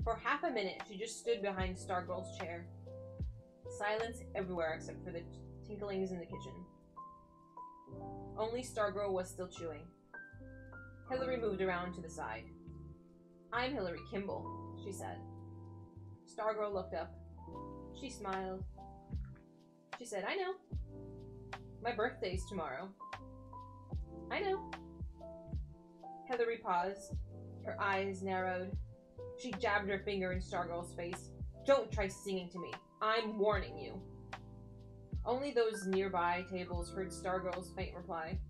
For half a minute, she just stood behind Stargirl's chair. Silence everywhere except for the tinklings in the kitchen. Only Stargirl was still chewing. Hillary moved around to the side. "I'm Hillary Kimball," she said. Stargirl looked up. She smiled. She said, "I know. My birthday's tomorrow." "I know." Hillary paused. Her eyes narrowed. She jabbed her finger in Stargirl's face. "Don't try singing to me. I'm warning you." Only those nearby tables heard Stargirl's faint reply.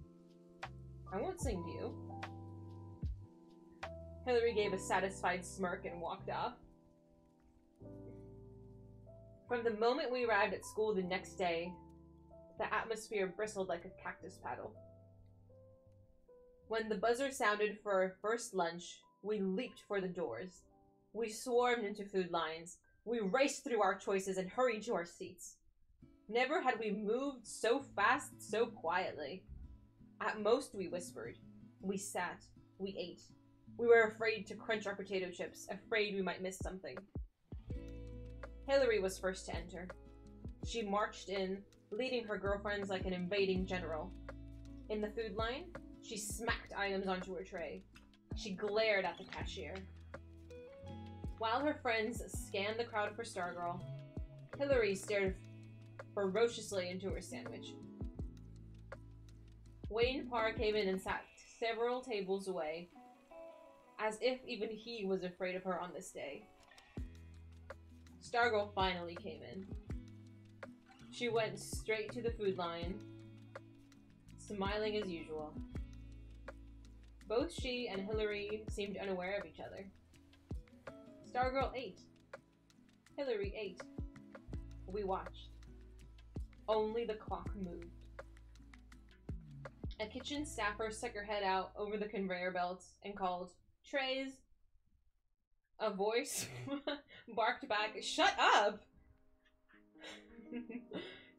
"I won't sing to you." Hillary gave a satisfied smirk and walked off. From the moment we arrived at school the next day, the atmosphere bristled like a cactus paddle. When the buzzer sounded for our first lunch, we leaped for the doors. We swarmed into food lines. We raced through our choices and hurried to our seats. Never had we moved so fast, so quietly. At most, we whispered. We sat. We ate. We were afraid to crunch our potato chips, afraid we might miss something. Hillary was first to enter. She marched in, leading her girlfriends like an invading general. In the food line, she smacked items onto her tray. She glared at the cashier. While her friends scanned the crowd for Stargirl, Hillary stared ferociously into her sandwich. Wayne Parr came in and sat several tables away, as if even he was afraid of her on this day. Stargirl finally came in. She went straight to the food line, smiling as usual. Both she and Hillary seemed unaware of each other. Stargirl ate. Hillary ate. We watched. Only the clock moved. A kitchen staffer stuck her head out over the conveyor belt and called, "Trays." A voice barked back, "Shut up!"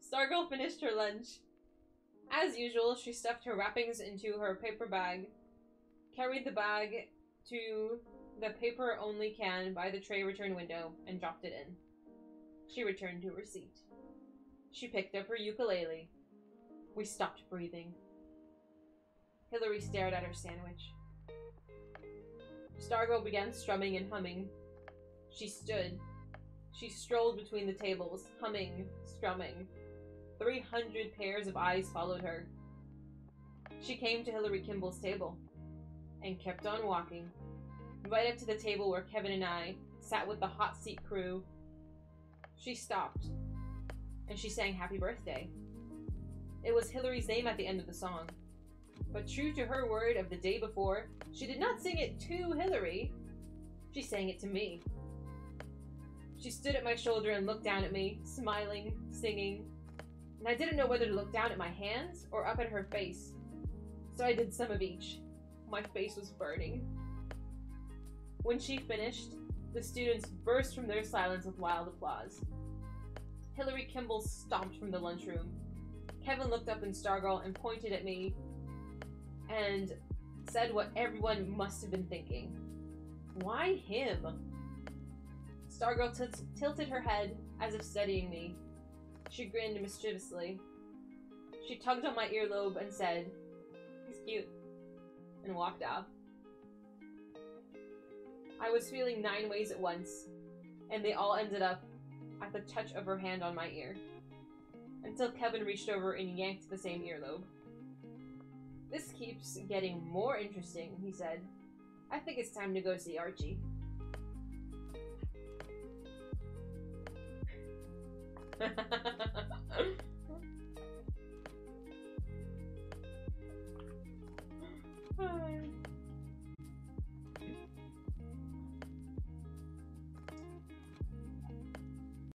Stargirl finished her lunch. As usual, she stuffed her wrappings into her paper bag, carried the bag to the paper-only can by the tray return window, and dropped it in. She returned to her seat. She picked up her ukulele. We stopped breathing. Hillary stared at her sandwich. Stargirl began strumming and humming. She stood. She strolled between the tables, humming, strumming. 300 pairs of eyes followed her. She came to Hillary Kimball's table and kept on walking, right up to the table where Kevin and I sat with the hot seat crew. She stopped, and she sang "Happy Birthday." It was Hillary's name at the end of the song. But true to her word of the day before, she did not sing it to Hillary. She sang it to me. She stood at my shoulder and looked down at me, smiling, singing, and I didn't know whether to look down at my hands or up at her face. So I did some of each. My face was burning. When she finished, the students burst from their silence with wild applause. Hillary Kimball stomped from the lunchroom. Kevin looked up in Stargirl and pointed at me and said what everyone must have been thinking. Why him? Stargirl tilted her head as if studying me. She grinned mischievously. She tugged on my earlobe and said, "He's cute," and walked off. I was feeling 9 ways at once, and they all ended up at the touch of her hand on my ear, until Kevin reached over and yanked the same earlobe. "This keeps getting more interesting," he said. "I think it's time to go see Archie."